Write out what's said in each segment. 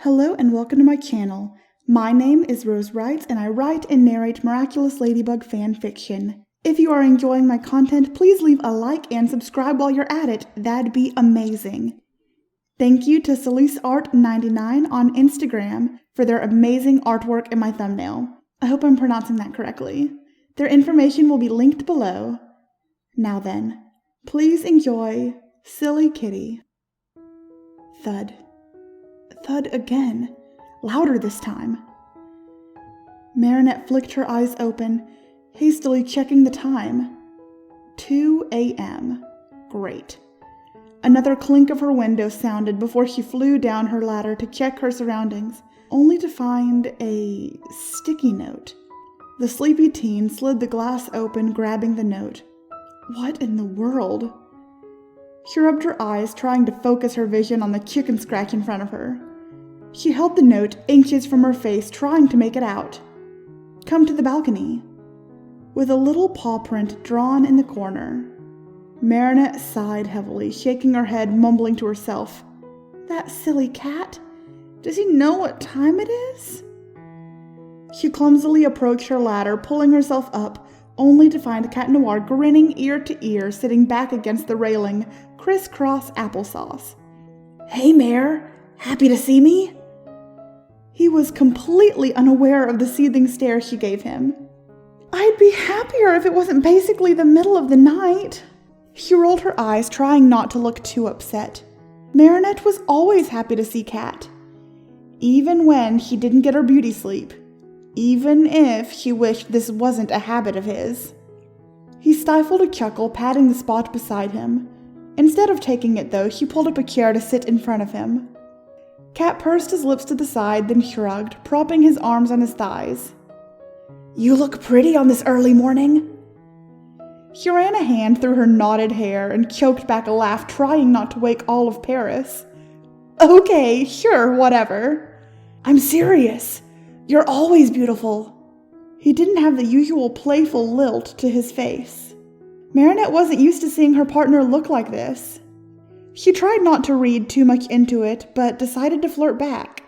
Hello and welcome to my channel. My name is Rose Wrights and I write and narrate Miraculous Ladybug fanfiction. If you are enjoying my content, please leave a like and subscribe while you're at it. That'd be amazing. Thank you to SaliceArt99 on Instagram for their amazing artwork in my thumbnail. I hope I'm pronouncing that correctly. Their information will be linked below. Now then, please enjoy Silly Kitty. Thud. Thud again, louder this time. Marinette flicked her eyes open, hastily checking the time. 2 a.m. Great. Another clink of her window sounded before she flew down her ladder to check her surroundings, only to find a sticky note. The sleepy teen slid the glass open, grabbing the note. What in the world? She rubbed her eyes, trying to focus her vision on the chicken scratch in front of her. She held the note inches from her face, trying to make it out. Come to the balcony. With a little paw print drawn in the corner. Marinette sighed heavily, shaking her head, mumbling to herself. That silly cat. Does he know what time it is? She clumsily approached her ladder, pulling herself up, only to find Cat Noir grinning ear to ear, sitting back against the railing, crisscross applesauce. Hey, Mare. Happy to see me? He was completely unaware of the seething stare she gave him. I'd be happier if it wasn't basically the middle of the night. She rolled her eyes, trying not to look too upset. Marinette was always happy to see Cat, even when she didn't get her beauty sleep, even if she wished this wasn't a habit of his. He stifled a chuckle, patting the spot beside him. Instead of taking it, though, she pulled up a chair to sit in front of him. Cat pursed his lips to the side, then shrugged, propping his arms on his thighs. You look pretty on this early morning. She ran a hand through her knotted hair and choked back a laugh, trying not to wake all of Paris. Okay, sure, whatever. I'm serious. You're always beautiful. He didn't have the usual playful lilt to his face. Marinette wasn't used to seeing her partner look like this. She tried not to read too much into it, but decided to flirt back.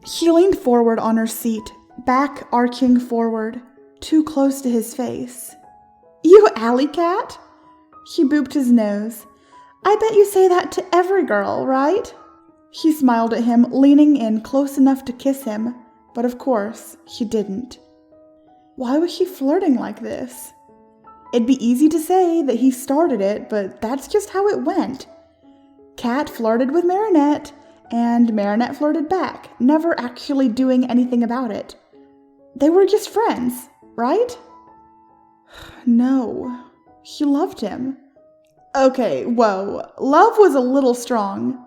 She leaned forward on her seat, back arching forward, too close to his face. You alley cat? She booped his nose. I bet you say that to every girl, right? She smiled at him, leaning in close enough to kiss him, but of course, she didn't. Why was she flirting like this? It'd be easy to say that he started it, but that's just how it went. Cat flirted with Marinette, and Marinette flirted back, never actually doing anything about it. They were just friends, right? No, she loved him. Okay, whoa, love was a little strong,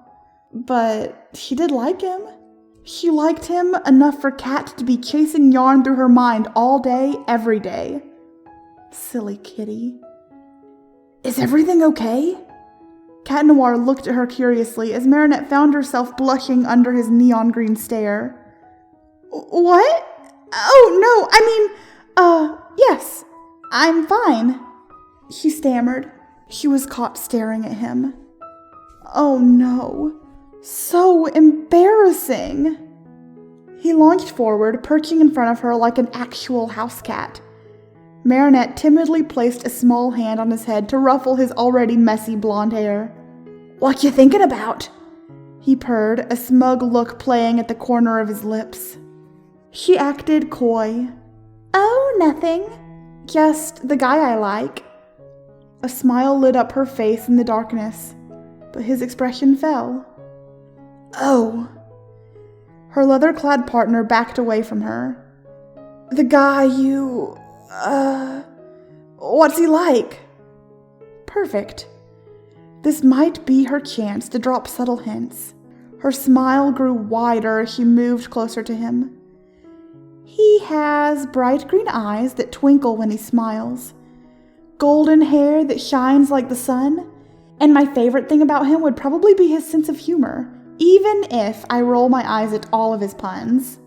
but she did like him. She liked him enough for Cat to be chasing yarn through her mind all day, every day. Silly kitty. Is everything okay? Cat Noir looked at her curiously as Marinette found herself blushing under his neon green stare. What? Oh, no, yes, I'm fine, she stammered. She was caught staring at him. Oh no, so embarrassing. He launched forward, perching in front of her like an actual house cat. Marinette timidly placed a small hand on his head to ruffle his already messy blonde hair. What you thinking about? He purred, a smug look playing at the corner of his lips. She acted coy. Oh, nothing. Just the guy I like. A smile lit up her face in the darkness, but his expression fell. Oh. Her leather-clad partner backed away from her. The guy you... what's he like? Perfect. This might be her chance to drop subtle hints. Her smile grew wider as she moved closer to him. He has bright green eyes that twinkle when he smiles, golden hair that shines like the sun, and my favorite thing about him would probably be his sense of humor, even if I roll my eyes at all of his puns.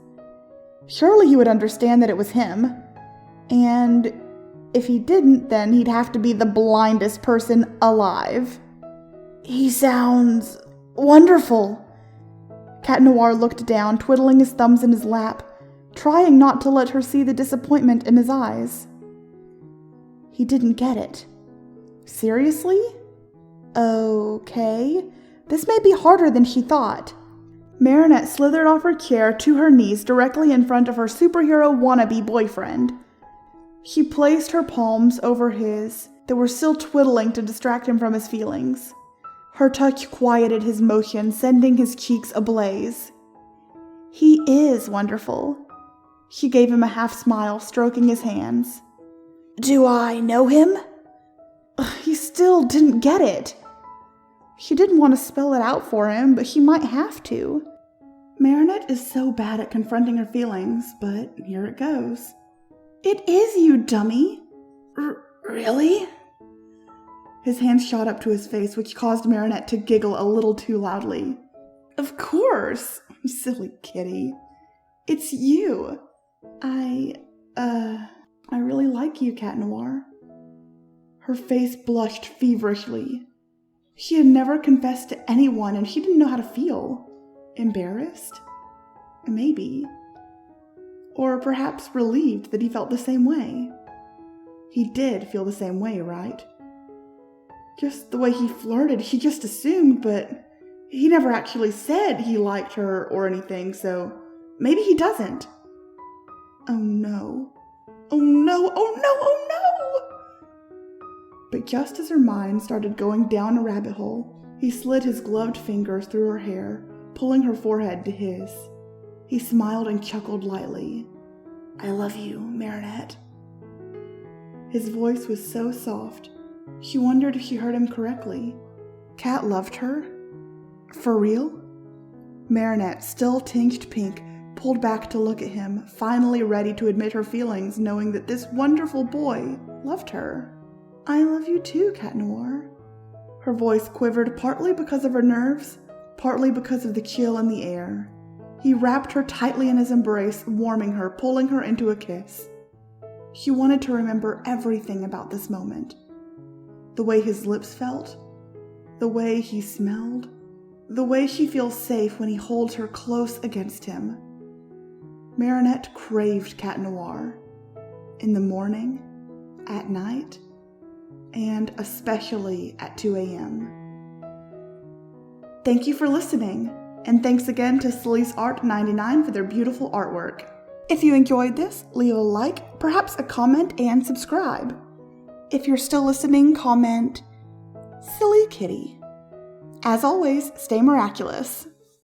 Surely he would understand that it was him, and if he didn't, then he'd have to be the blindest person alive. He sounds wonderful. Cat Noir looked down, twiddling his thumbs in his lap, trying not to let her see the disappointment in his eyes. He didn't get it. Seriously? Okay. This may be harder than she thought. Marinette slithered off her chair to her knees directly in front of her superhero wannabe boyfriend. She placed her palms over his that were still twiddling to distract him from his feelings. Her touch quieted his motion, sending his cheeks ablaze. He is wonderful. She gave him a half smile, stroking his hands. Do I know him? He still didn't get it. She didn't want to spell it out for him, but she might have to. Marinette is so bad at confronting her feelings, but here it goes. It is you, dummy. Really? His hand shot up to his face, which caused Marinette to giggle a little too loudly. Of course, silly kitty. It's you. I really like you, Cat Noir. Her face blushed feverishly. She had never confessed to anyone, and she didn't know how to feel. Embarrassed? Maybe. Or perhaps relieved that he felt the same way. He did feel the same way, right? Just the way he flirted, she just assumed, but he never actually said he liked her or anything, so maybe he doesn't. Oh no. Oh no, oh no, oh no! But just as her mind started going down a rabbit hole, he slid his gloved fingers through her hair, pulling her forehead to his. He smiled and chuckled lightly. I love you, Marinette. His voice was so soft, she wondered if she heard him correctly. Cat loved her? For real? Marinette, still tinged pink, pulled back to look at him, finally ready to admit her feelings, knowing that this wonderful boy loved her. I love you too, Cat Noir. Her voice quivered partly because of her nerves, partly because of the chill in the air. He wrapped her tightly in his embrace, warming her, pulling her into a kiss. She wanted to remember everything about this moment. The way his lips felt, the way he smelled, the way she feels safe when he holds her close against him. Marinette craved Cat Noir. In the morning, at night, and especially at 2 a.m. Thank you for listening, and thanks again to Silly's Art 99 for their beautiful artwork. If you enjoyed this, leave a like, perhaps a comment, and subscribe. If you're still listening, comment, Silly Kitty. As always, stay miraculous.